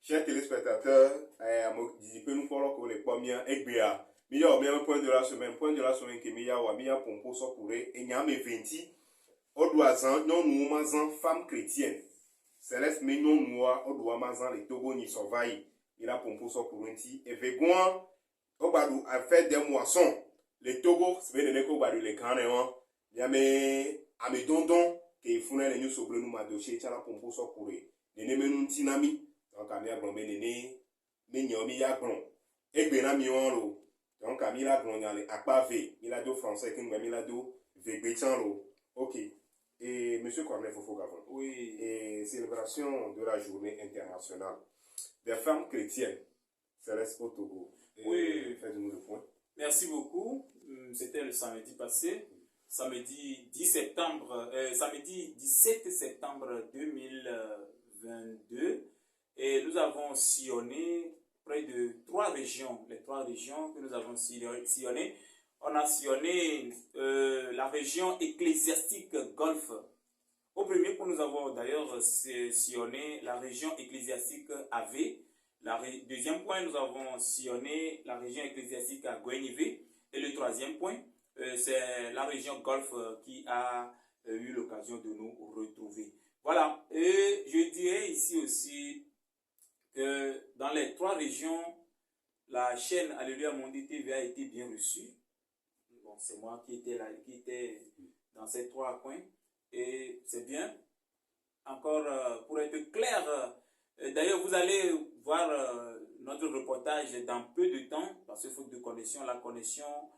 Chers téléspectateurs, je peux nous parler que les premiers EGBA. Il y a un point de la semaine qui est un pompo sur pour et il y a 20 au doigt non nous mazan femme chrétienne. Céleste mais non nous au doigt mazan les Togo ni sauvaille. Il a pompo sur pour un petit et végoin au badou a fait des moissons. Les Togo c'est bien les badou les canéons. Il y a mes amis dondon qui font les news sobre nous ma dossier tient la pompo sur pour et les némenons tinami. Donc, à m'y blomé néné, m'y a blond. Et bien, à m'y on donc, à m'y la blond, à pas V. Il a deux français, qui m'y a deux V. Ok. Et monsieur Corneille Fofo Gavon. Oui. Et célébration de la journée internationale des femmes chrétiennes. Céleste au Togo. Oui. Faites-nous le point. Merci beaucoup. C'était le samedi passé. Samedi 17 septembre 2022. Et nous avons sillonné près de 3 régions. Les 3 régions que nous avons sillonnées. On a sillonné la région ecclésiastique Golfe. Au premier point, nous avons d'ailleurs sillonné la région ecclésiastique AV. Deuxième point, nous avons sillonné la région ecclésiastique à Gouenivé. Et le troisième point, c'est la région Golfe qui a eu l'occasion de nous retrouver. Voilà. Et je dirais ici aussi que dans les 3 régions, la chaîne Alléluia Mondi TV a été bien reçue. Bon, c'est moi qui étais dans ces 3 coins. Et c'est bien. Encore pour être clair, d'ailleurs vous allez voir notre reportage dans peu de temps, parce que faute de connexion, la connexion,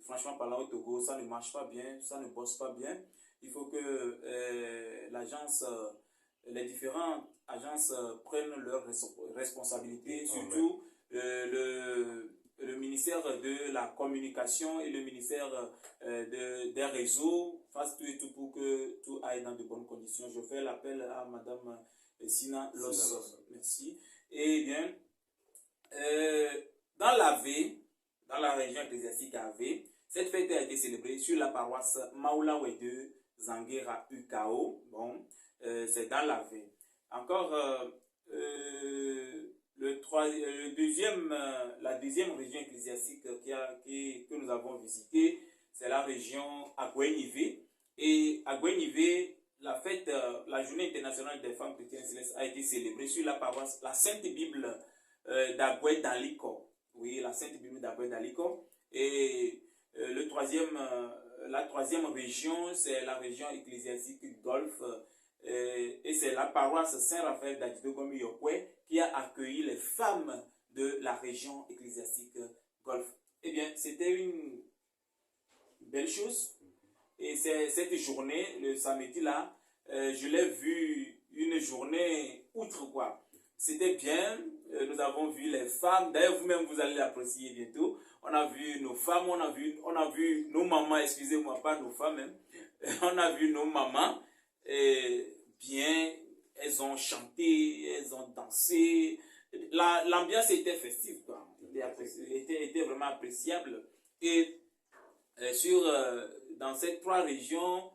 franchement parlant au Togo, ça ne marche pas bien, ça ne bosse pas bien. Il faut que l'agence, les différentes agences prennent leurs responsabilités, surtout le ministère de la communication et le ministère des réseaux fassent tout et tout pour que tout aille dans de bonnes conditions. Je fais l'appel à Madame Sina Loss. Merci. Et bien, dans la région ecclésiastique AV, cette fête a été célébrée sur la paroisse Maoulawe de Zanguera UKO. Bon, c'est dans l'AV. Encore, la deuxième région ecclésiastique que nous avons visitée, c'est la région Agouenivé. Et Agouenivé, la journée internationale des femmes chrétiennes célestes a été célébrée sur la paroisse, la Sainte Bible d'Agoué d'Aliko. Oui, la Sainte Bible d'Agoué d'Aliko. Et la troisième région, c'est la région ecclésiastique Golfe. Et c'est la paroisse Saint-Raphaël d'Adidogomi Yokwe qui a accueilli les femmes de la région ecclésiastique Golfe. Eh bien, c'était une belle chose. Et cette journée, le samedi-là, je l'ai vu une journée outre quoi. C'était bien. Nous avons vu les femmes. D'ailleurs, vous-même, vous allez l'apprécier bientôt. On a vu nos femmes, on a vu nos mamans, excusez-moi, pas nos femmes. Hein. On a vu nos mamans. Bien, elles ont chanté, elles ont dansé. L'ambiance était festive, quoi. Était vraiment appréciable. Et dans ces 3 régions,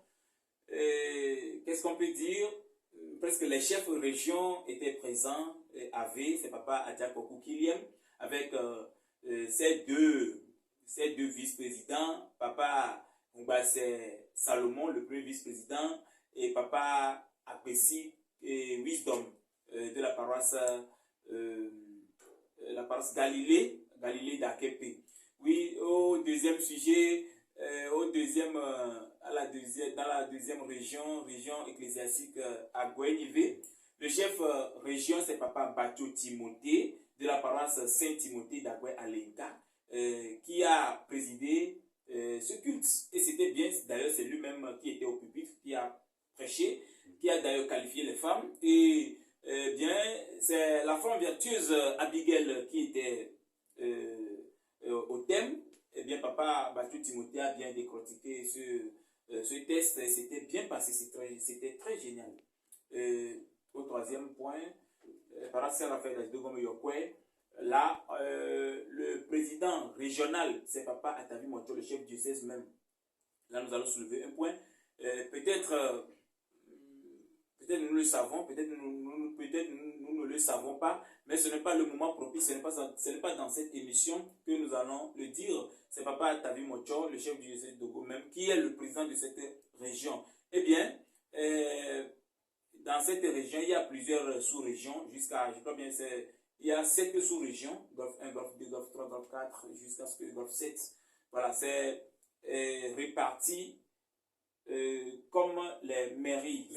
qu'est-ce qu'on peut dire? Presque les chefs de région étaient présents. C'est Papa Adjakokou Kiliem, avec ces deux vice-présidents. Papa c'est Salomon, le premier vice-président, et Papa Apessi et Wisdom de la paroisse Galilée d'Akepe. Oui, au deuxième sujet, dans la deuxième région ecclésiastique à Gouenivé, le chef région c'est Papa Bacho Timothée de la paroisse Saint-Timothée d'Agoué Alenka qui a présidé ce culte. Et c'était bien, d'ailleurs c'est lui-même qui était au pupitre, qui a prêché, qui a d'ailleurs qualifié les femmes. Et bien, c'est la femme vertueuse Abigail qui était au thème. Eh bien, Papa Batou Timothée a bien décortiqué ce test. C'était bien passé, c'était très génial. Au troisième point, par Saint-Raphaël d'Adidogomi Yokwe, là, le président régional, c'est Papa Atavi Mocho, le chef du diocèse même. Là, nous allons soulever un point. Peut-être peut-être nous le savons, peut-être nous ne le savons pas, mais ce n'est pas le moment propice, ce n'est pas dans cette émission que nous allons le dire. C'est Papa Tavi Mocho, le chef du diocèse de Togo même, qui est le président de cette région. Eh bien, dans cette région, il y a plusieurs sous-régions, jusqu'à, je crois bien, il y a 7 sous-régions, Golfe 1, Golfe 2, Golfe 3, Golfe 4, jusqu'à ce que Golfe 7. Voilà, c'est réparti comme les mairies,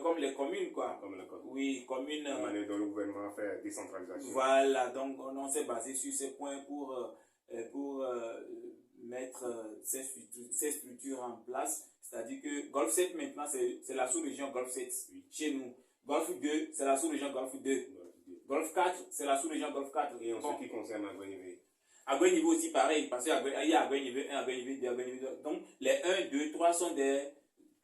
comme les communes, quoi. Comme les communes. Oui, communes. La manière dont le gouvernement fait décentralisation. Voilà, donc on s'est basé sur ces points pour mettre ces structures en place. C'est-à-dire que Golfe 7 maintenant, c'est la sous-région Golfe 7 chez nous. Golfe 2, c'est la sous-région Golfe 2. Golfe 4, c'est la sous-région Golfe 4. Et en ce qui concerne Agouenivé. Agouenivé aussi pareil, parce qu'il y a Agouenivé 1, Agouenivé 2, Agouenivé 2. Donc les 1, 2, 3 sont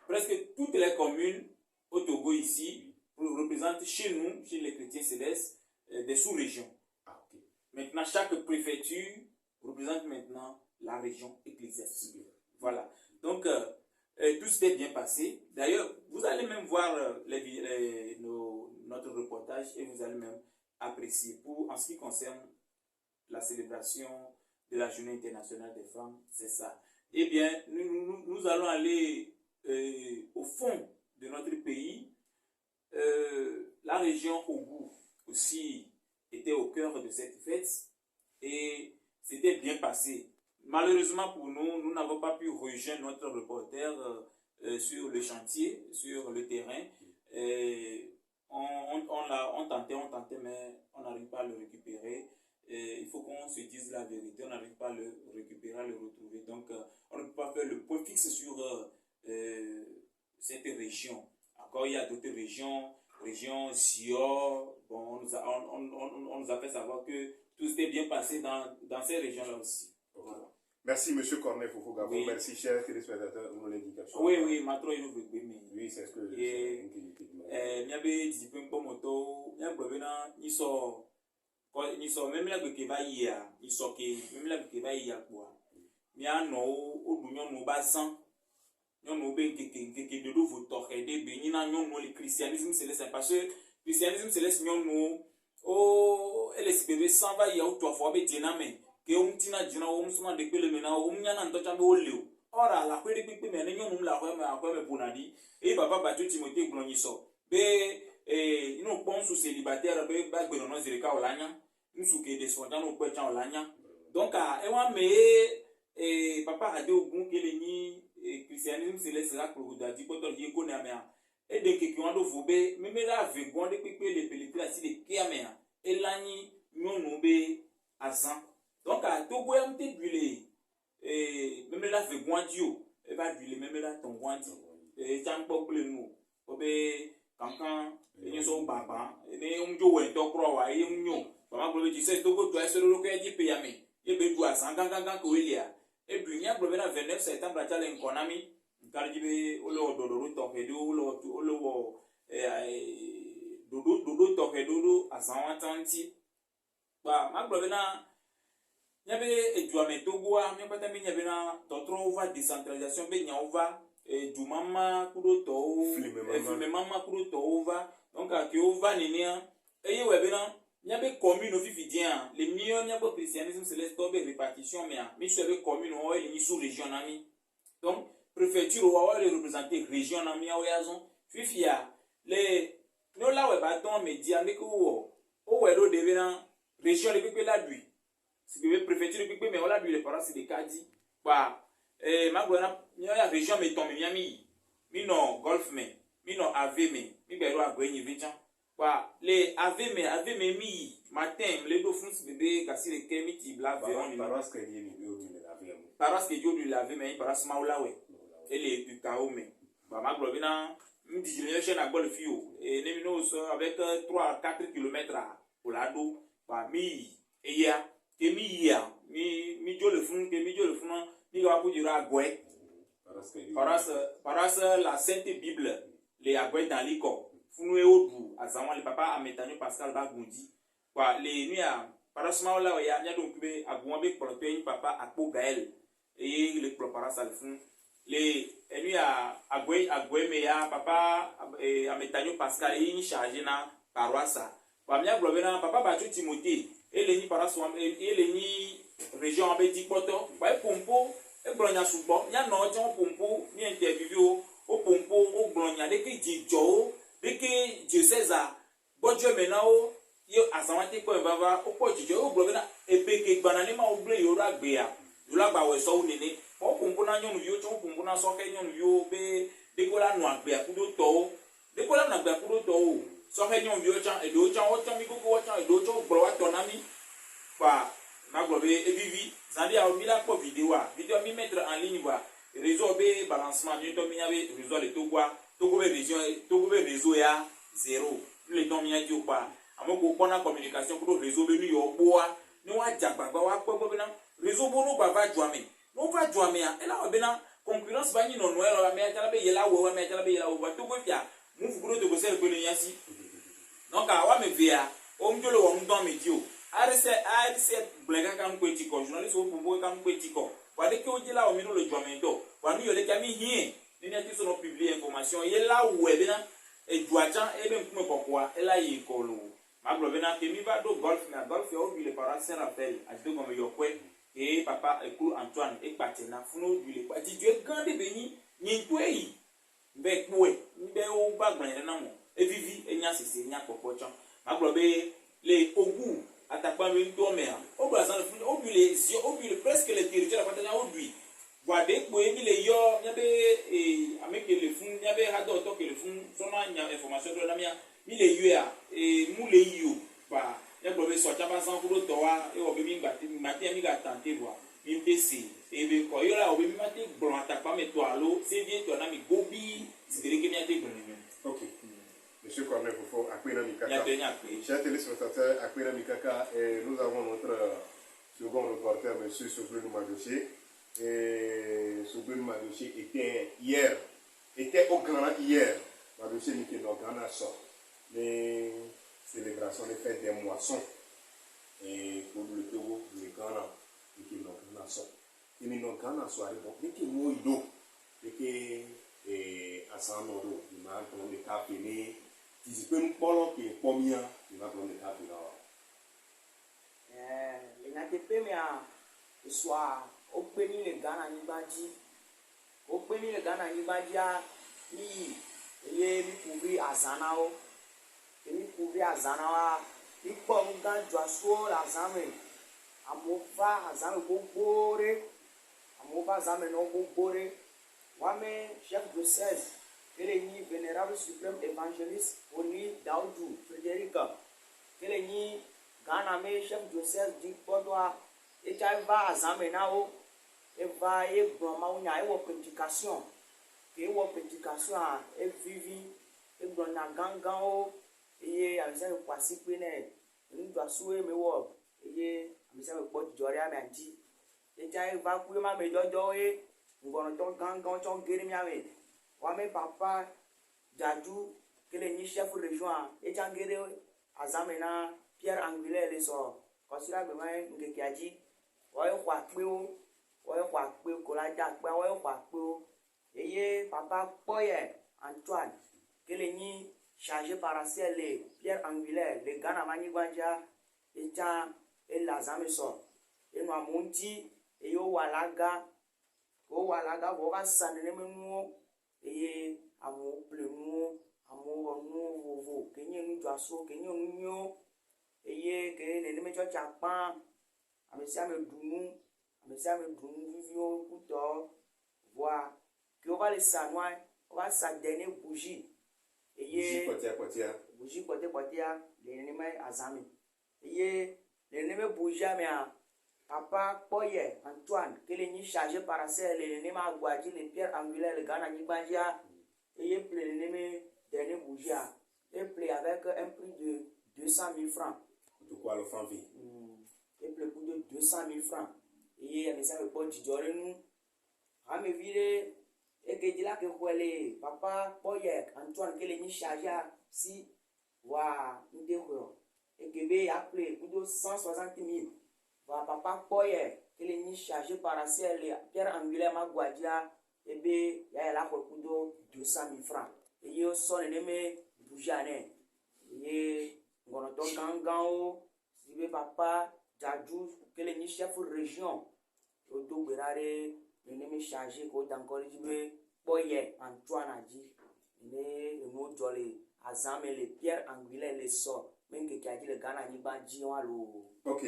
presque toutes les communes au Togo ici représentent chez nous, chez les chrétiens célestes, des sous-régions. Ah, okay. Maintenant, chaque préfecture représente maintenant la région ecclésiastique. Voilà. Donc, tout s'était bien passé. D'ailleurs, vous allez même voir notre reportage et vous allez même apprécier. En ce qui concerne la célébration de la Journée internationale des femmes, c'est ça. Eh bien, nous allons aller au fond de notre pays. La région Ogu aussi était au cœur de cette fête et c'était bien passé. Malheureusement pour nous, nous n'avons pas pu rejoindre notre reporter sur le chantier, sur le terrain. On tentait, mais on n'arrive pas à le récupérer. Il faut qu'on se dise la vérité, on n'arrive pas à le récupérer, à le retrouver. Donc, on ne peut pas faire le point fixe sur cette région. Encore, il y a d'autres régions, région Sior. Bon, on nous a fait savoir que tout s'était bien passé dans ces régions-là aussi. Voilà. Merci, M. Corneille Fofogabo. Oui. Merci, chers téléspectateurs. Vous l'avez dit quelque chose. Oui, Matro, il veut bien. Oui, c'est ce que je sais. Même la que va y a, il sort même la que va y a quoi. Mia no o du nyon no bazan. Nyon no be que de vous torquer des bénina nyon no le christianisme céleste parce que christianisme céleste nyon no o elle espérer s'en va y a ou toi fois be diname que on tina dina o musuma de pele mena o munya na ntocha be o leo. Ora la kwere pipi me nyon no la kwa me bonadi e baba ba Timothée glonyiso. Be ino pon sous célibataire be ba gbe no zirika olanya. Nsuke de soja no kwe chan olanya. Donc ewa me papa ade ogun kele ni christianisme céleste la kloda di poto di ko na mea e de ke kwando fobe me la vegon de pipe le pelitra si de ke mea e lani nyonu be azan. Donc to boya mte duile me la vegon dio e ba duile me la tongon di chan pokle nu obe kankan enyo so baba ne umjo we to kro wa e mnyo Papa Globe disait que tu as le recueil du payame. Et ben, tu as 100 ans qu'il y a. Et puis, il y a un 29 septembre, tu as un konami. Car tu veux, ou le dodo tokedo, ou le dodo tokedo à 120 Bah, ma globe na. Il y avait du ametogoa, mais pas tambi, il y avait un totro va décentralisation, ben, il y a ova, du mama kuroto, filme mama kuroto ova. Donc, à qui ova nénéa. Et il y avait un. Il y a des communes au vivant, les millions de christianisme céleste doivent répartition, mais sur les communes, on a les sous-régions. Donc, préfecture, on a les représenter région, on a Fifia, les nous là, on bâton média, mais où on est devenant région, les pépés là, lui. C'est que préfecture, les pépés, mais on a lui, les parents, c'est des cadis. Bah, ma bonne, il y a la région, mais ton Miami, mi non, golf, mais, mi non, ave, mais, mi béro à Gwenny, Vichan. Les ave mi matin les deux font bébé casser les kemiti bla paroisse que Dieu lui lave mais paroisse maula we et les ukao mais ma globina m'dit chaîne à bol fio et nemino avec 3-4 km pour la do mi et ya que mi jo le fond que mi jo le fond mi va pour dire agoué paroisse la Sainte Bible les agoué dans l'icône Founou et Odou, à Zaman, le papa a métanu Pascal Bagoudi. Quoi, les nuits à Parasma, là, il y a donc à Gouambé pour le papa à Pau Gaël. Et les préparas à le fond. Les et lui agwe me ya papa ametanyo Pascal yi chargé na paroisse ba mia globena papa ba tu Timothée ele ni paroisse ele ni région abeti poto ba pompo e glonya subo nya no je pompo ni interview o pompo o glonya de ke jijo de ke diocèse bojo mena o yo azamati ko baba o po jijo o globena epeke gbanani ma o ble yo ra gbe ya yo la gba we so nini o pompo na nyonu yo cho pompo na so ke nyonu yo be de ko la no agbe akudo to de ko la no agbe akudo to so ke nyonu yo cha e do cha o cha mi ko o cha e do cha o gbo wa to na mi pa ma globe e vivi zandi a mi la po vidéo mi mettre en ligne wa réseau be balancement ni to mi ya be réseau le togo be réseau ya 0 le ton mi ya di o pa amoko kona communication ko réseau be ni yo boa ni wa jagbagba wa po be na réseau bo no baba juame no ba juame ya ela wa be na concurrence ba ni no no ela me ya be yela wo me ya be yela wo ba togo fia mu fu to go sel ko ni yasi donc a wa me via o mjolo wo ndon mi di o RC blenga kan ko tiko journaliste o pombo kan ko tiko wa de ke o jela o mi no le juame do wa ni yo le kami hien ni na ti so no publier information yela wo e be na e juacha e be nkume kokwa ela yi ko lo maglo be na ke mi ba do golf o bi le para Saint Raphaël a do comme yo kwe et papa e cool Antoine e patena funo du le pa ti Dieu grande be ni to yi be kwe be o ba gban na mo e vivi e nya sese nya kokko chan maglo be le ogu atakpa mi to me o gba san fun o bi le zio o bi le presque le territoire la patena o bi wa de po e bi le yo nya be ameke le fun nya be ha do to ke le fun so na nya information do na mi le yo ya mu le yo ba nya gbo be so cha ba san kuro to wa e o be mi gba ti ma ti mi ga tante wa mi pese e be ko yo la o be mi ma ti gbo atakpa me to alo se vie to na mi gobi sidere ke mi ate gbo ni. OK. Monsieur Kwame Fofo, Akwena Mikaka. Chers téléspectateurs, Akwena Mikaka, et nous avons notre second reporter, monsieur Soubounou Madoché. Et Soubounou Madoché était au Ghana hier. Madoché n'était au Ghana sort. Les célébrations, les fêtes des moissons. Et pour le Togo, le Ghana, n'était au Ghana sort. Et nous, au Ghana soirée, donc, n'était moins d'eau. N'était à Sanodo, il m'a appelé le capelé. Si je peux nous parler que combien il va prendre le cap là. Les n'attendez pas le soir au pays le Ghana ni badi au pays le Ghana ni badia ni ye mi couvrir azanao mi couvrir azanawa mi pom gan joaso la zame amova azame gbogbore amova azame no gbogbore wame chef de 16 Keleni vénérable suprême évangéliste Oni Daoudou Frédéric Keleni Ganame chef diocèse du Podoa et va Zamenao et va et Brahmaounia et prédication et prédication et vivi et Brona Gangao et Amisa Kwasi Pene nous doit souhaiter me wo et Amisa Pot Joria Mandi et va Kuyama me dodo et Ngono Gangao Chon Gerimiame wame papa Jadu kele ni chef région et jangere azamena Pierre Angulaire les so kosira be mai ngekiaji wo kwa pe ko la ja pe wo kwa pe eye papa Poye Antoine kele ni chargé par le Pierre Angulaire le Ghana mani gwanja et ja et la zame so et no amunti e yo walaga wo ga sanene menu et amour plemu amour nouveau kenye nu joaso kenye nunyo eye ke le me chocha pan amesi me dunu vivio kuto voir que on va les sanois on va sa dernière bougie eye bougie potia le ne me azami eye le ne me bougie amia papa Poye Antoine que les ni chargé par le ne ma guadi le Pierre Angulaire le Ghana ni bandia et il plaît le ne dernier bougia et plaît avec un prix de 200 000 francs. De quoi le franc vie? Et plaît pour de 200 000 francs. Et il y a un peu de journée nous. À me virer et que dit là que vous allez papa Poye Antoine que les ni chargé si wa nous déroulons et que bé appelé pour de 160 000. Papa Poye, que les niches chargées par le Pierre Angulaire Maguadia ebe ya la ko kudo 200,000 francs eye o so ne me bujane eye ngono to gangan o sibe papa jaju kele ni chef région o do gberare ne me charger ko dankori jibe boye Antoine aji ne no jole azame le pierre angulaire le so menke ki aji le Ghana ni ba ji wa lo. Ok.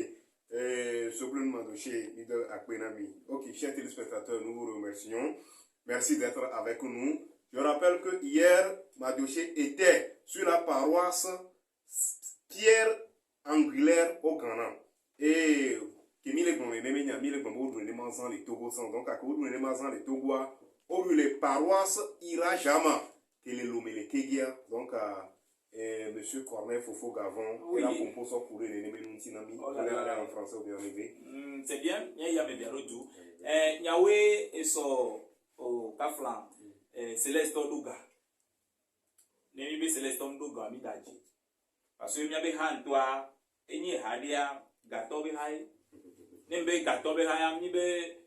Soblunement dossier leader Akpenabi. Ok, chers téléspectateurs, nous vous remercions. Merci d'être avec nous. Je rappelle que hier, ma dossier était sur la paroisse Pierre Angulaire au Ghana. Et qui mis les bons, les bons, les mazans, les togos, donc à cause de les mazans, les togois, au lieu les paroisses Irajama, qui les lomé les Kegia, donc à Monsieur Corneille Fofo Gavon, Oui. et la composition pour les Néménuntinami, Oh là là. en français ou bien en anglais. C'est bien, il y a bien redu. Yahweh et son Kaflan, Céleste Oduga. Nemi be Céleste Oduga mi daji. Parce que mi abe han toi, enyi hadia gato be hai. Nembe gato be hai mi be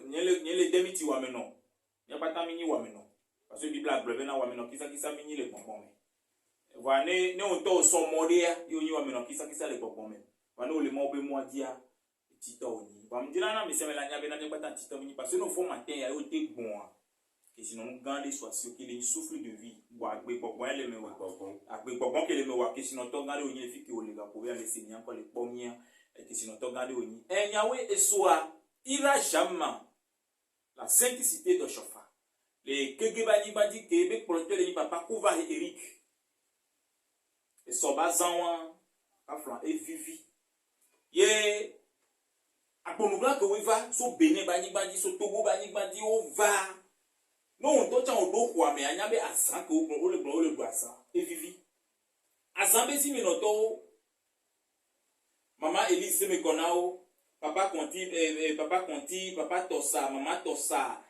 nyele demiti wa meno. Nya pata mi ni wa meno. Parce que Bible brebe na wa meno kisa mi ni le bonbon. Wa ne on to so modia yo ni wa meno kisa le bonbon. Wa ne o le mo be mo dia tito oni. Ba mdina na mi se me la nya be na nya pata tito mi parce que no fo matin ya yo te bon. Et sinon gande soit sûr qu'il ait souffle de vie bois agbe gbogbo ele me wa agbe gbogbo ke le me wa ke sinon to gande oni fi ke o le ga ko be le se ni encore le pomia et que sinon to gande oni Yahweh et soit ira jamais la sainte cité de Chofa les kegebani badi ke be proté le papa Kouva et Eric et so bazanwa aflan et vivi ye aponugla ko we va so Benin badi so Togo badi o va. Non, on doit en do quoi mais anya be asan ko o le do asan e vivi asan be si minoto mama Elise me konao papa Conti papa Tossa mama Tossa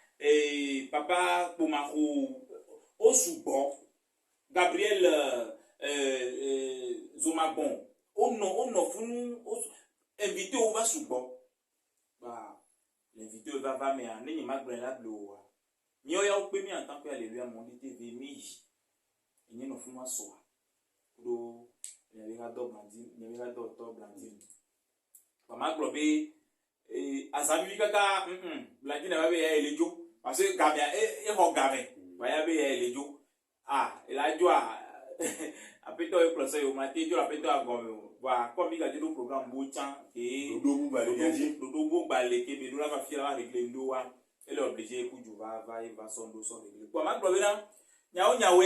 papa Pomaro o subo Gabriel Zomabon on no funu invité o va subo ba l'invité va mais ani magbre la blo. Nyo ya ukpe mi en tant que alléluia monde TV mi enye no fuma soa do ya do blandine mama globe azami kaka blandine ba be ya elejo parce que gamia ho game ba ya be ya elejo elajo apeto e procès o mate jo apeto agome wa comme il a dit le programme bochan et dodo bu balé ke be do la va fier la régler ndo wa elle est obligée pour va son réglé. Pour ma gloire nyawe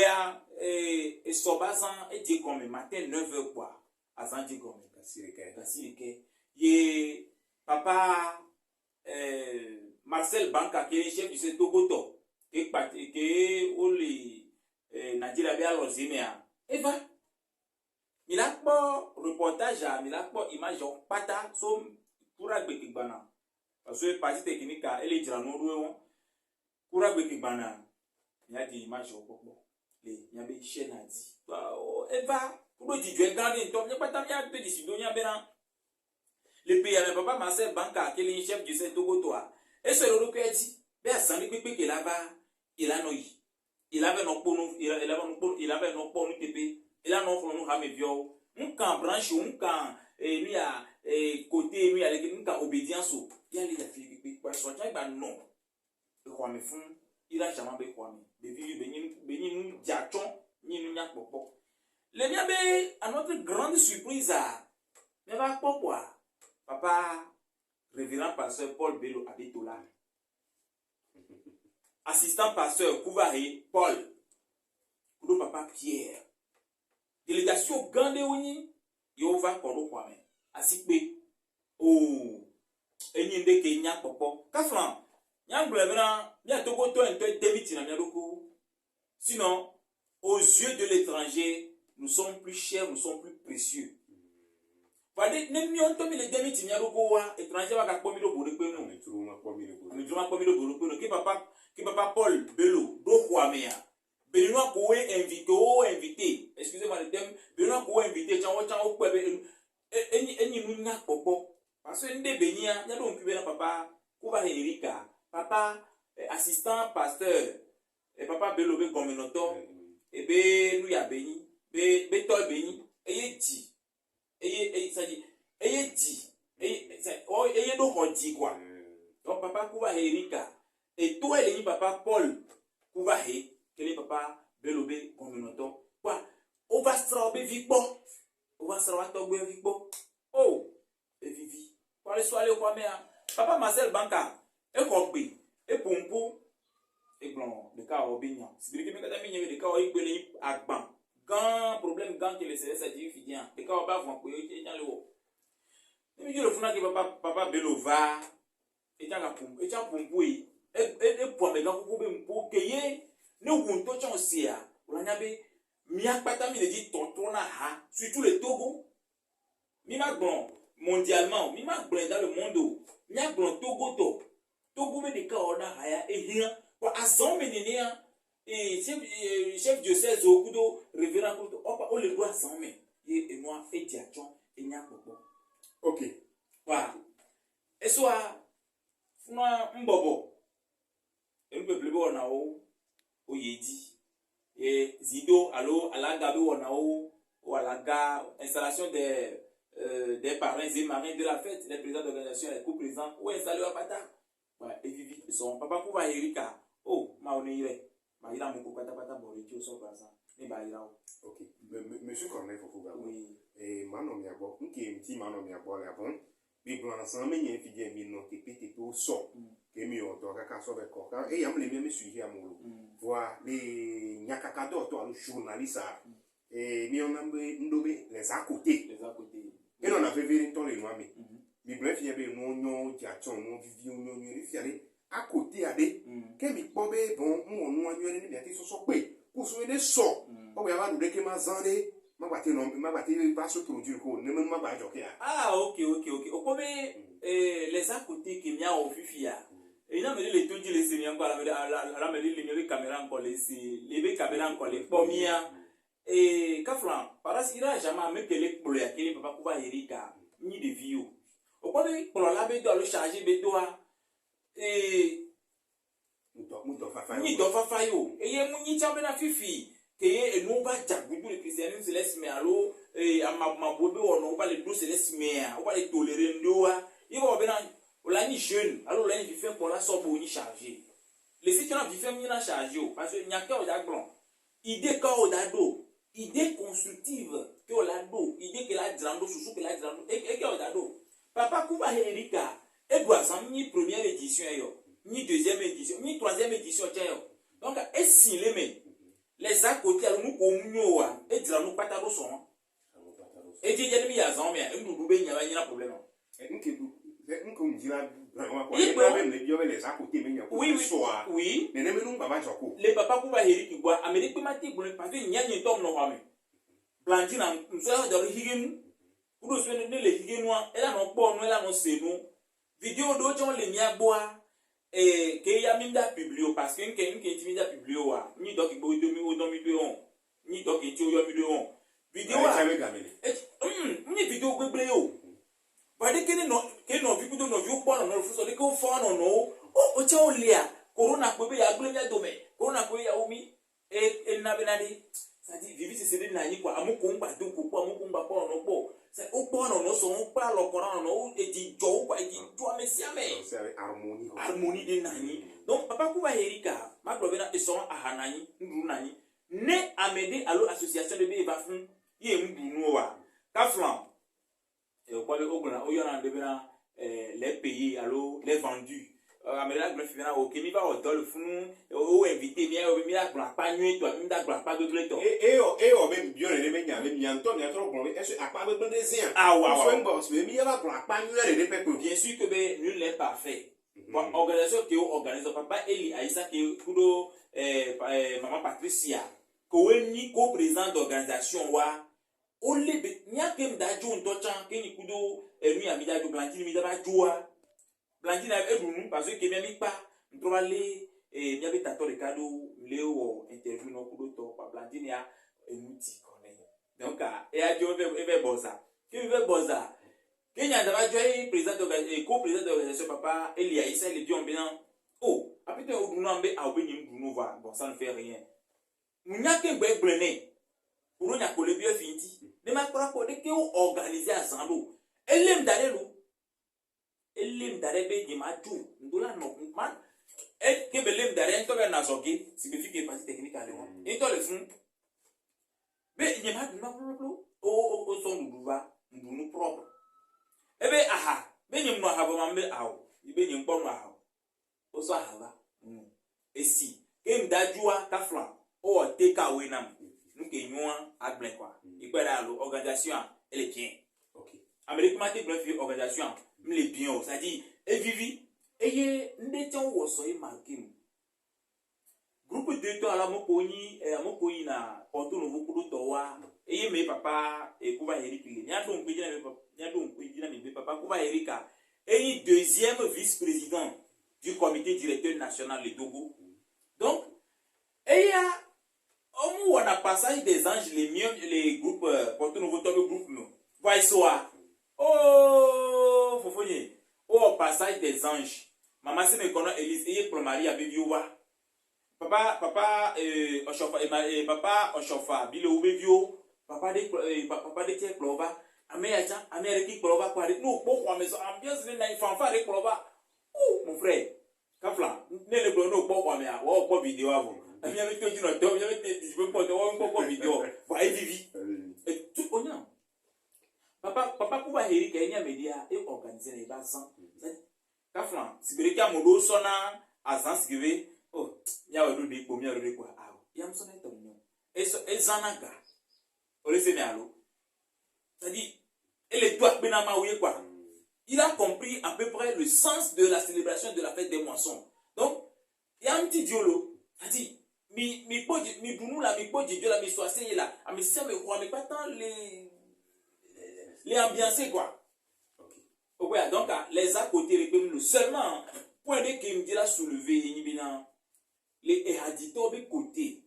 et sobazan et dit comme matin 9h quoi azan dit comme kasirike ye papa Marcel Banka qui est chef du Togoto que oli Nigeria be alozimea eva il a pas reportage il a pas image pata so pour agbe bana. Parce que partie technique elle est déjà non kura gbe bana ya di image opopo le ya be chaîne a dit eva pour di due garder top ya pata ya pe di sido ya bena le pays avec papa Marcel Banka qui est chef du Togo toi et ce le que dit be asani pepe que là-bas il a noyi il avait no pono il avait no pono tepe il a no fonu ha me bio un kan branche un kan lui a côté lui avec une obédience il y a les affaires qui quoi soit pas non le quoi me font il a jamais be quoi me vivre benin diaton ni nous nya popo le bien be à notre grande surprise mais va quoi papa révérend pasteur Paul Bello Abitola assistant pasteur Kouvaré Paul kudo papa Pierre délégation gande woni yo va kodo kwa me asikpe enyi ndeke nya popo kafran nya blebena nya togoto ento David na nya doko sinon aux yeux de l'étranger nous sommes plus chers nous sommes plus précieux Pade ne mi on to mi le demi ti nya doko wa étranger wa ka pomi do bore pe no mi truma pomi do bore pe no ki papa Paul Bello do kwa me ya Benoît Koué invité excusez-moi le terme Benoît Koué invité chan o pe eni nu nya popo parce que nde benia nya do nkibe na papa Kouva Erika papa assistant pasteur papa Bello be gomenoto et be nous ya béni be tol béni et dit et ça dit et dit et do ko dit quoi. Donc papa kuva Erika et toi et papa Paul kuva he que papa Bello be gomenoto quoi. On va se trouver vikbo. On va se trouver vikbo. Oh, et vivi. Pour aller soirée quoi mais papa Marcel Banka et Kokbi et Pompo et blanc le cas au bignon. C'est que me kadami nyeme de cas au ikbele agban. Grand problème grand que les CSA dit fidien. De cas au ba vont ko e dans le haut. Ni mi le funa que papa Bello va et tanga Pompo et tanga Pompo et pour me grand ko be mpo keye ne wunto chansia. Ola be Mia patami le dit tonton ha, surtout le Togo. Mima bon, mondialement, mima bon dans le monde. Mia bon Togo to. Togo me de ka ona haya et rien. Pour azon menenia et chef diocèse au kudo révérend kudo. Opa o le doit azon men. Et moi et diachon et nya popo. Ok. Voilà. Et soit funa mbobo. Et nous peuple bo na o yedi. Et Zido, allo, alaga, ou alaga, installation des parrains et marraines de la fête, les présidents d'organisation, les co-présidents, ou installé à Pata. Ouais, et Vivi, son papa pour Erika. Oh, ma on est ma il a mon pata pata boriti au son présent. Mais bah il a. Ok. Monsieur Corneille Fofoga. Oui. Et manon mi abo, nki mti manon mi abo la bon. Bi blanc sans me yen fidien mi non te pété tout so. Que mi on to kaka so be ko. Et yam le mi suivi amolo. Voir les nyakakado to alu journaliste et mi on ambe ndobe les à côté. Les à côté. Et on avait vu ton les noix mais. Mi bref il y avait non diachon non vivi non fialé à côté ade. Que mi pobe bon mon non annuel ni biati so pe. Pour so de so. O ya ba do ke ma zande. Ma bati va se produire ko ne ma ba jokia. Ah OK. Au premier les à côté qui mia au fifia. Et il a mis les tout dit les seigneurs encore la me dit les caméras encore les caméras encore les pomia et kafran parce il a jamais même que les pour les papa kuba Erika ni de vieux. Au premier pour la be doit le charger be doit et muto fafa ni do fafa yo et ye munyi chambe na fifi que ye no va jagudu les christianisme céleste mais allo et ma bobe on va les deux céleste mais on va les tolérer ndoa il va bien on ni jeune alors là il fait pour la sorte ni chargé les citoyens vivent ni na chargé parce que nyaka o dagbon idée ka o dado idée constructive que o lado idée que la drando sous que la drando et que o dado papa kuba Erika et doit sans ni première édition yo ni deuxième édition ni troisième édition tiens yo donc et si les à côté nous ko wa et drando pataro son et dit je mi ya zan mais ndu be nya ba nyina problème oui. Les papas pour Erika bois Amérique matique parce que nya ni tom no wame. Blanchine en nous de higenu. Pour se ne le higenu et là non bon nous là non c'est nous. Vidéo d'autres les mia bois et que ya minda publio parce que nke timida publio wa. Ni donc bo domi de on. Ni donc ti o yo mi de on. Vidéo ni vidéo gbeble yo. Parce que non vu que non vu pas non faut que on fait non o tient au lia corona ko be ya gble ya dome corona ko ya omi et na benadi ça dit vivi c'est de na yi quoi amuko ngba do ko amuko ngba pa no po c'est o po no so on pa lo corona no e di jo kwa di to amesiame c'est harmonie de nani donc papa kuba Erika ma problème e so ahanani ndu nani ne amede allo association de be ba fun ye ndu no wa ka flan et au point de les pays, alors les vendus. Amérique, bref, ok, mi va au dol fou, ou invité, mi a pas nuit, toi, mi a pas de blé, toi. Et même bien, les mecs, les miantons, il y a trop de problèmes. Est-ce à part le désir? Ah, ouais, mi a pas nuit, les peuples. Bien sûr que nul n'est parfait. Bon, organisation qui organise, papa Eli, Aïssa, qui est pour maman Patricia, qui est co-président d'organisation, wa. Ole be nya kem da jo ntochan ke ni kudo enu ya mida jo Blanchine mida ba joa Blanchine e dunu parce que mi pa ntroba le mi abi tato Ricardo le wo interview no kudo to pa Blanchine ya enu ti Corneille donc e a jo e boza ke be boza ke nya da ba jo e président de co-président de l'organisation papa Elia Issa le dion bien oh Après, on nous a dit, ah oui, nous va, bon, ça ne fait rien. Nous n'y a qu'un bébé brené. Pour nous, y a que le bien fini. Ne m'a pas rappelé que vous organisez à Zando. Elle l'aime d'aller l'eau. Elle l'aime d'aller de ma tout. Nous l'avons man. Elle que l'aime d'aller, toi, elle a zogué. Signifie qu'il y a une partie technique à l'époque. Et toi, le fond. Mais il y a pas de mal. Au son nous va, nous propre. Eh bien, ah, mais il y a un havambe à eau. Il y a un bon à eau. Au soir, hava. Et si, game d'adjoua, kaflan, ou take away nam. Nous qui nous à blanc quoi. Il peut aller l'organisation, elle est bien. Ok. Amérique m'a dit bref, organisation, elle est bien. C'est-à-dire, et vivi, et nous étions au soleil marqué. Groupe de toi à la mokoni, et à mokoni na porto nouveau pour toi. Et mes papa et Kuba Eric, il y a donc mes papa Kuba Erika. Et deuxième vice-président du comité directeur national de Togo. Donc, et il y a on a passage des anges, les groupes, porte nouveau top groupe, nous. Voyez ça. Oh, Fofoye. Oh, passage des anges. Maman, c'est me connaît, Elise, et pour Marie, avec Yowa. Papa, papa, Ochofa, Bilo, Bevio, papa de Tia Clova, Amérique Clova, quoi, nous, pourquoi, mais ambiance, les fanfares de Clova. Oh, mon frère, Kafla, ne le blono, pourquoi, mais, oh, quoi, vidéo avant. Il y avait tout le temps, il y avait des vidéos. Voyez, Vivi. Et tout, on y a. Papa, pour voir Eric, il y a des médias et organiser les bases. Kafla, si vous voulez qu'il y a mon sona, à Zanskrivé, oh, il y a un peu de combien de quoi. Ah, il y a un sonnet de nom. Et Zanaga. On le sait, mais allô. C'est-à-dire, et les doigts Benama, oui, quoi. Il a compris à peu près le sens de la célébration de la fête des moissons. Donc, il y a un petit diolo. C'est-à-dire, mi bunu la mi poji Dieu la mi soissé là a mi ça me quoi mais pas tant les ambiancer quoi. Ok, donc les à côté les seulement point de qui me dit la soulever ni bien les éraditeurs de côté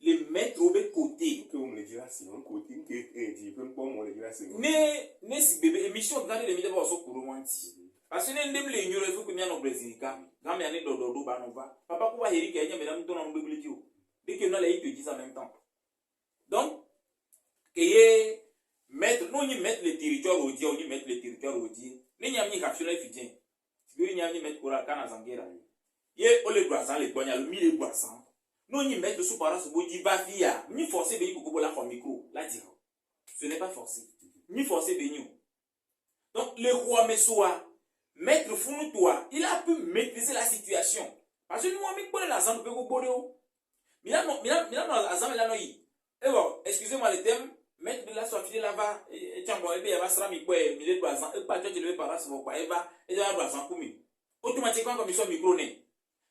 les mettre au côté que on me dit là sinon côté que tu peux pas me dire là c'est ne si bébé émission dans les médias sur couronti parce que ne les ignorer il faut que nous au Brésil quand mais année dodo banova papa pour Eric et mesdames ton nom de dès que nous allons te dire en même temps donc que mettre nous ni mettre le territoire au dia ou ni mettre le territoire au dia ni nyam ni capturer fidien si vous nyam ni mettre kora kana zangera ye ole boisan le bonya le mille boisan nous ni mettre sous para sous bodi va via ni forcer be ko la micro la dire ce n'est pas forcé ni forcer be nous donc le roi Messoa maître Founou-toi, il a pu maîtriser la situation. Parce que nous, on ne peut pas la zambe pour Bodo. Mais là, la zambe là, non. Et bon, excusez-moi le thème, maître de la soifie là-bas, et tiens, bon, et bien, il va se ramener quoi, il est boisant, et pas toi, tu le fais par là, c'est bon, quoi, et va, et il va boisant pour lui. Automatiquement, comme ils sont micro-nés.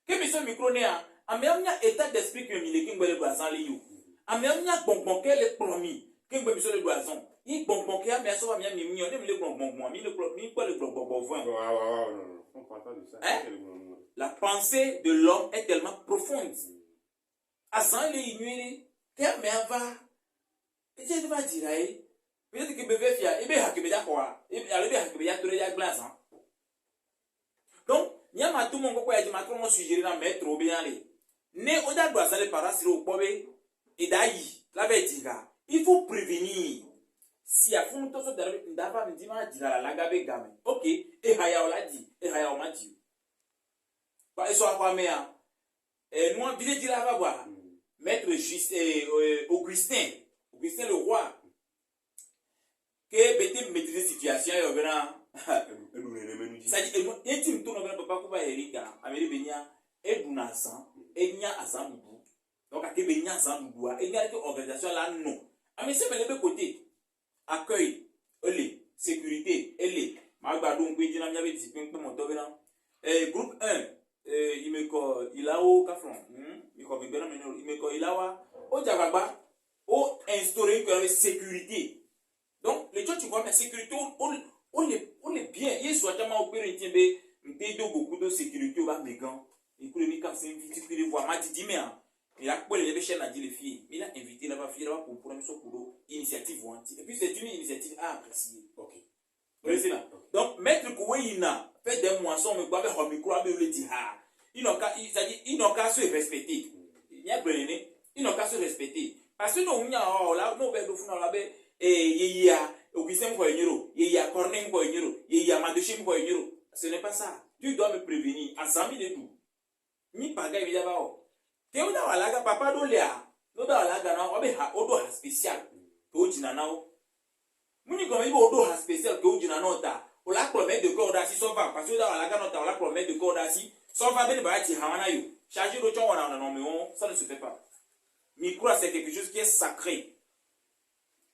Comme ils sont micro-nés, en même état d'esprit que il est le boisant, les you. En même temps, bon, quel est promis, qu'il me le boisant. Il bon qui a mais ça va bien mignon ne le bon moi mi le quoi le bon vin non on parle pas de ça la pensée de l'homme est tellement profonde azan les ignorer que mais va et tu vas dire ai peut-être que bébé fia et be hakebe ya quoi et aller be hakebe ya tore ya glace donc nyama tout mon ko ya di matron mo suggérer na mettre au bien aller ne o da doit aller par asiro pobe et dayi la be diga il faut prévenir. Si à fond tout ça d'ava me dit ma dit la lagabe gamin ok et haya on l'a dit et haya on m'a dit pas eso quoi mais et nous on vient dire là va voir maître juste Augustin le roi que bête maîtriser situation et venant ça dit et tu me tournes vers papa Kuba Erika ameli benya et dunasa et nya asambu donc à que benya asambu et nya organisation là non mais c'est le côté accueil, sécurité, Magbadou, Pédina, Miavé, Discipline, Montobélan. Groupe 1, il me colle, il a au Cafron, il me colle, il a au Diababa, au instauré que la sécurité. Donc, les gens, tu vois, mais sécurité, on est bien. Il soit tellement opéré, il y a beaucoup de sécurité, on va mégan. Il peut me casser une petite fille de voix, m'a dit, mais il a quoi les chaînes à dire les filles. Il a invité la fille là pour prendre son pour initiative. Et puis c'est une initiative à apprécier. Ok. Vous voyez là. Donc, maître Kouéina fait des moissons, mais quoi, avec un micro, avec le dit, c'est-à-dire, ils n'ont qu'à se respecter. Il y a Brené, ils n'ont qu'à se respecter. Parce que nous, on a là, nous, on a il y a Augustin Koyenyero, il y a Corneille Koyenyero, il y a Madochim Koyenyero. Ce n'est pas ça. Tu dois me prévenir. Ensemble de tout. Ni paga il y a pas. Que on a la papa dolia. No da la na obe ha odo ha special. To jina na o. Muni ko me odo ha special to jina na ta. O la promet de corps d'assis so va parce que da la na ta o la promet de corps d'assis. So va be ba ti ha wana yo. Charger do chon wana non mais on ça ne se fait pas. Micro c'est quelque chose qui est sacré.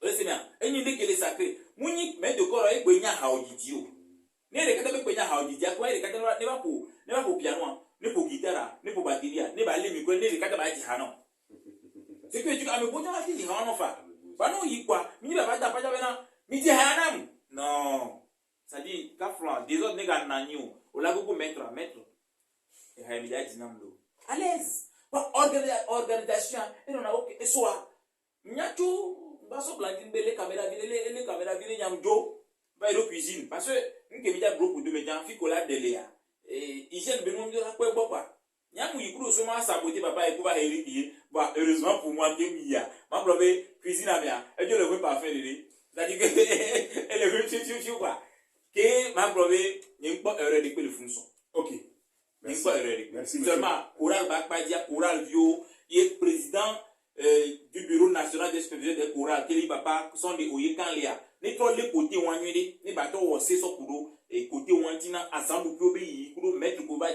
C'est bien. Et ni de que est sacré. Muni me de corps e gbenya ha ojidio. Ne de kata be gbenya ha ojidia ko e de kata ne ba pour piano, ne pour guitare, ne pour batterie, ne ba le micro ne de kata ba ti ha non. C'est que tu as me bonjour à dire non fa. Ba non yi quoi, mi ba ta pa ja bena, mi ti ha nam. Non. Ça dit ka flan, des autres nègres nani o la go mettre. Et ha mi da di nam lo. À l'aise. Ba organisation, et on a OK et soit. Nyachu ba so planting be les caméras vile nyam jo. Ba ilo cuisine parce que nke mi da groupe de médias fi kola de léa. Et hygiène be non la ko gbo pa. Nyamu yikuru so ma saboter papa et kuba hérifier. Bah heureusement pour moi que mia. Ma problème cuisine à bien. Et je le veux pas faire lui. C'est-à-dire que elle le veut tu quoi. Que ma problème n'est pas erreur de le fonction. OK. N'est pas erreur. Merci. Seulement Coral Bakpadia Coral Vio, il est président du bureau national des superviseurs des chorales. Kelly papa sont des oye quand les les trois les côtés ont annulé les bateaux ont cessé son kudo et côté ont antina ensemble pour obéir kudo mettre Koba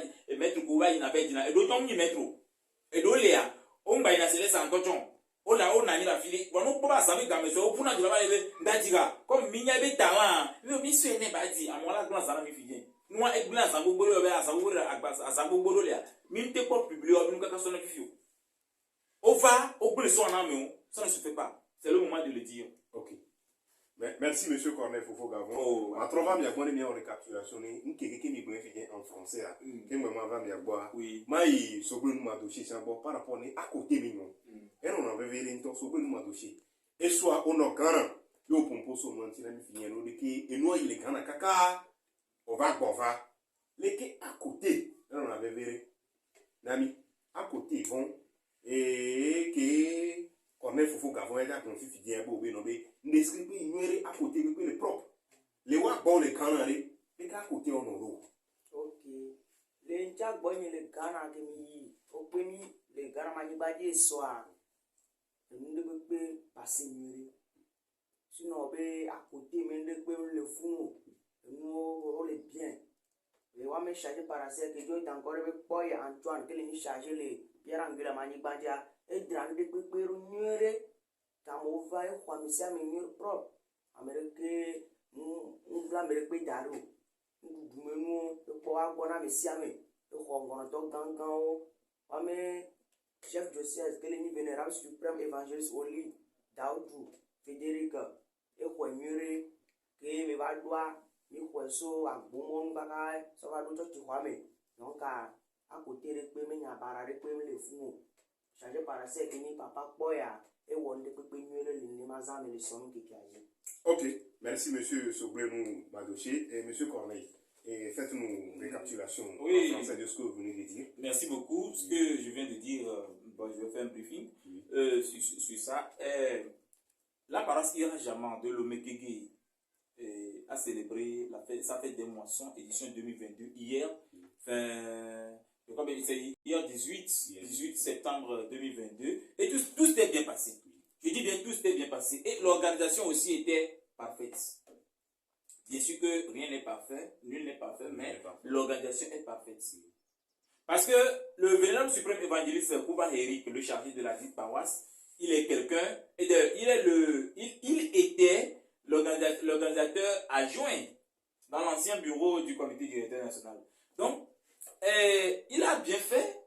il n'a pas dit et d'autres ont mis mettre et doléa on va y nasser les encochons on a ni la fili bon on peut pas savoir comme ça on peut pas lever d'atira comme minya be talent mais ce n'est pas dit à moi la grâce à la mi fille nous a egla zango bolo be azango bolo le mi te pas publier on nous ka sonne fifio on va au bout de son âme ça ne se fait pas c'est le moment de le dire. OK. Merci monsieur Corneille Fofo Gavon. En trouvant bien bonne bien récapitulation ni keke mi bon fait en français là. Que moi va bien boire. Oui. Mai sobe nous ma dossier ça bon par rapport à côté mignon. Et on en veut venir donc sobe nous ma dossier. Et soit on a grand yo pompo so mo ntina mi finir no de ki enu ayi le kana kaka on va bova. Les qui à côté, on en avait vu. Nami à côté bon et que Corneille Fofo Gavon est là qu'on fait bien beau ben obé n'escribe ignorer à côté que le propre les wa bon les canards les à côté on en OK les jak bonne le Ghana que mi openi le Ghana mani badi soir nous ne peut pas passer mieux sinon be à côté mais ne peut le fou nous on est bien les wa me charger par assez que Dieu encore avec boy Antoine que les charger les pierre angulaire mani badi et drang de peut mieux kamo va e kwa misia me nyur prop amerike nous l'amérique daru du menu po agona misia me e ko ngona to gangan o ame chef diocèse que le vénérable suprême évangéliste Oli Daudou Frédéric e ko nyure que me va doa mi ko so agbomon baka so va do to kwame donc à côté de pe me nya bara de pe le fou chargé par assez que ni papa boya. OK, merci monsieur Sobrenou Madoché et monsieur Corneille. Et faites-nous une récapitulation en français de ce que vous venez de dire. Merci beaucoup. Ce que je viens de dire, bon, je vais faire un briefing sur ça. La paroisse Irajama de l'Omekege a célébré sa fête des moissons, édition 2022, hier. Je crois que c'est hier 18 septembre 2022 et tout s'était bien passé. Je dis bien tout s'était bien passé et l'organisation aussi était parfaite. Bien sûr que rien n'est parfait, nul n'est parfait, mais l'organisation est parfaite. Parce que le vénérable suprême évangéliste Kouba Eric, le chargé de la dite paroisse, il est quelqu'un, il était l'organisateur adjoint dans l'ancien bureau du comité directeur national. Donc, il a bien fait,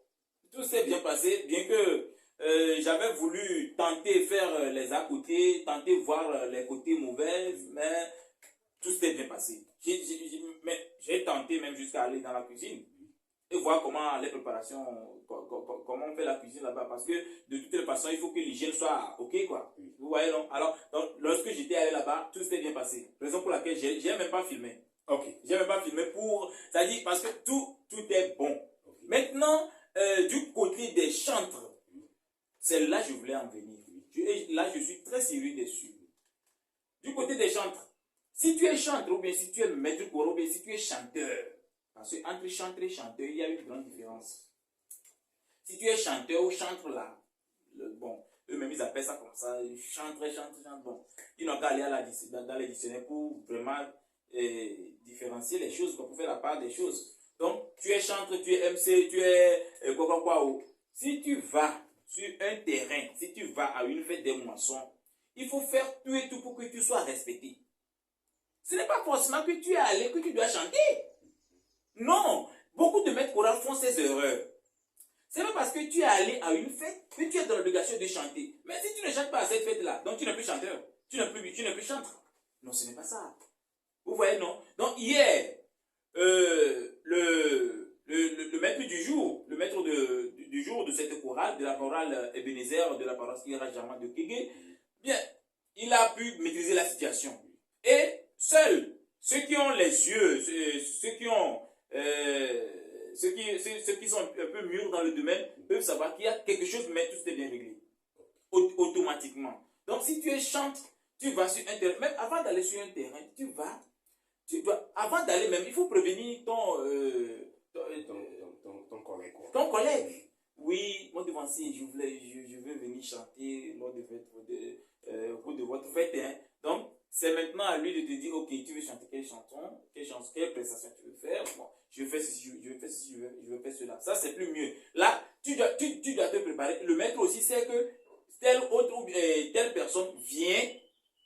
tout s'est bien passé, bien que j'avais voulu tenter faire les à côté, tenter voir les côtés mauvais, mais tout s'est bien passé. J'ai tenté même jusqu'à aller dans la cuisine et voir comment les préparations, comment on fait la cuisine là-bas, parce que de toutes les façons, il faut que l'hygiène soit ok, quoi. Vous voyez, non? Alors, donc, lorsque j'étais allé là-bas, tout s'est bien passé. Raison pour laquelle j'ai même pas filmé. OK. J'ai même pas filmé pour, c'est-à-dire parce que tout est bon. Okay. Maintenant, du côté des chantres, c'est là que je voulais en venir. Là, je suis très sérieux dessus. Du côté des chantres, si tu es chantre ou bien si tu es maître choral ou bien si tu es chanteur, parce qu'entre chantre et chanteur, il y a une grande différence. Si tu es chanteur ou chantre là, bon, eux-mêmes ils appellent ça comme ça, chantre, bon. Ils n'ont qu'à aller dans les dictionnaires pour vraiment différencier les choses, pour faire la part des choses. Donc, tu es chantre, tu es MC, tu es quoi. Si tu vas sur un terrain, si tu vas à une fête des moissons, il faut faire tout et tout pour que tu sois respecté. Ce n'est pas forcément que tu es allé, que tu dois chanter. Non, beaucoup de maîtres chorales font ces erreurs. C'est pas parce que tu es allé à une fête que tu es dans l'obligation de chanter. Mais si tu ne chantes pas à cette fête-là, donc tu n'es plus chanteur, tu n'es plus chantre. Non, ce n'est pas ça. Vous voyez, non? Donc hier, le maître du jour, du jour de cette chorale, de la chorale Ebenezer, de la paroisse Ira-Jama de Kégué, bien, il a pu maîtriser la situation. Et seuls ceux qui ont les yeux, ceux qui sont un peu mûrs dans le domaine, peuvent savoir qu'il y a quelque chose, mais tout est bien réglé. Automatiquement. Donc si tu es chantre, tu vas sur un terrain, même avant d'aller sur un terrain, avant d'aller même, il faut prévenir ton collègue. Oui, mon devancier, je veux venir chanter lors de votre fête. Hein. Donc, c'est maintenant à lui de te dire, ok, tu veux chanter quelle chanson, quelle prestation tu veux faire. Bon, je veux faire ceci, je veux faire cela. Ça, c'est plus mieux. Là, tu dois te préparer. Le maître aussi sait que telle personne vient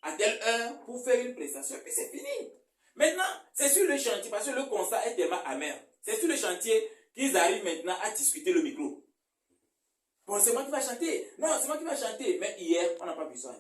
à telle heure pour faire une prestation, puis c'est fini. Maintenant, c'est sur le chantier, parce que le constat est tellement amer. C'est sur le chantier qu'ils arrivent maintenant à discuter le micro. Bon, c'est moi qui vais chanter. Non, c'est moi qui vais chanter. Mais hier, on n'a pas besoin.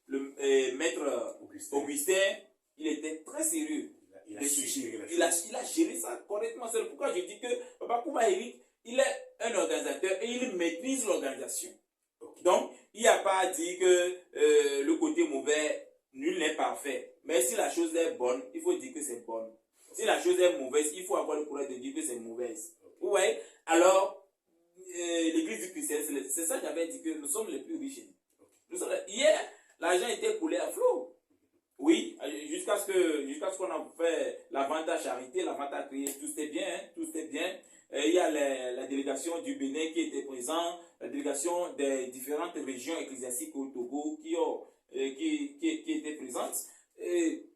Le maître Augustin, il était très sérieux. Il a géré ça correctement. C'est pourquoi je dis que Papa Kouba Eric, il est un organisateur et il maîtrise l'organisation. Okay. Donc, il n'y a pas à dire que le côté mauvais, nul n'est parfait. Mais si la chose est bonne, il faut dire que c'est bonne. Si la chose est mauvaise, il faut avoir le courage de dire que c'est mauvaise. Okay. Vous voyez? Alors, l'église du Christ, c'est ça que j'avais dit, que nous sommes les plus riches. Hier, l'argent était coulé à flot. Oui, jusqu'à ce qu'on a fait la vente à charité, la vente à prier, tout était bien, hein, tout était bien. Il y a la délégation du Bénin qui était présente, la délégation des différentes régions ecclésiastiques au Togo qui étaient présentes. Et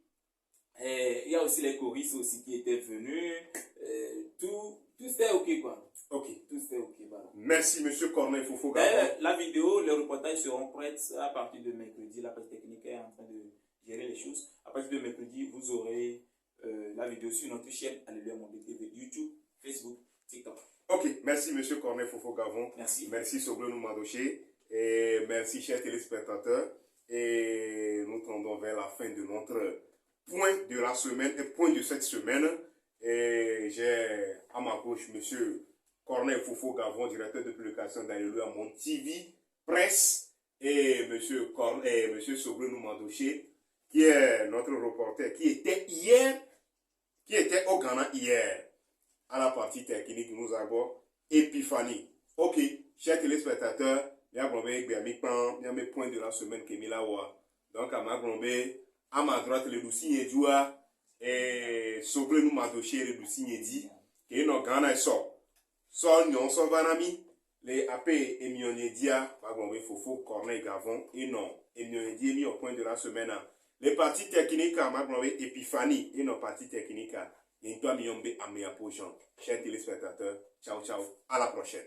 il y a aussi les choristes aussi qui étaient venus. Tout était ok, quoi. Ok. Tout était ok, voilà. Merci, monsieur Corneille Fofo. La vidéo, les reportages seront prêts à partir de mercredi. La presse technique est en train de gérer les choses. À partir de mercredi, vous aurez la vidéo sur notre chaîne Alléluia Monde TV, YouTube, Facebook, TikTok. Ok, merci monsieur Corneille Fofo Gavon. Merci. Merci Sobrenou Madoché. Et merci chers téléspectateurs. Et nous tendons vers la fin de notre point de la semaine et point de cette semaine. Et j'ai à ma gauche monsieur Corneille Fofo Gavon, directeur de publication d'Alléluia Monde TV, presse, et monsieur Sobrenou Madoché, qui est notre reporter, qui était au Ghana hier, à la partie technique, nous avons Epiphanie. Ok, chers téléspectateurs, il y a mes points de la semaine qui est là. Donc, à ma droite, le Lucie Edjoua, et Sobrenou Madoché, le Lucie Edi, qui est au Ghana et sort. Sort, non, sort, vanami, les AP et Mionedia, Fofo, Corneille Gavon, et non, et Mionedia mis au point de la semaine. Les parties techniques, Epiphanie, et nos parties techniques, et toi, Miombe, à mes pochons. Chers téléspectateurs, ciao, ciao, à la prochaine.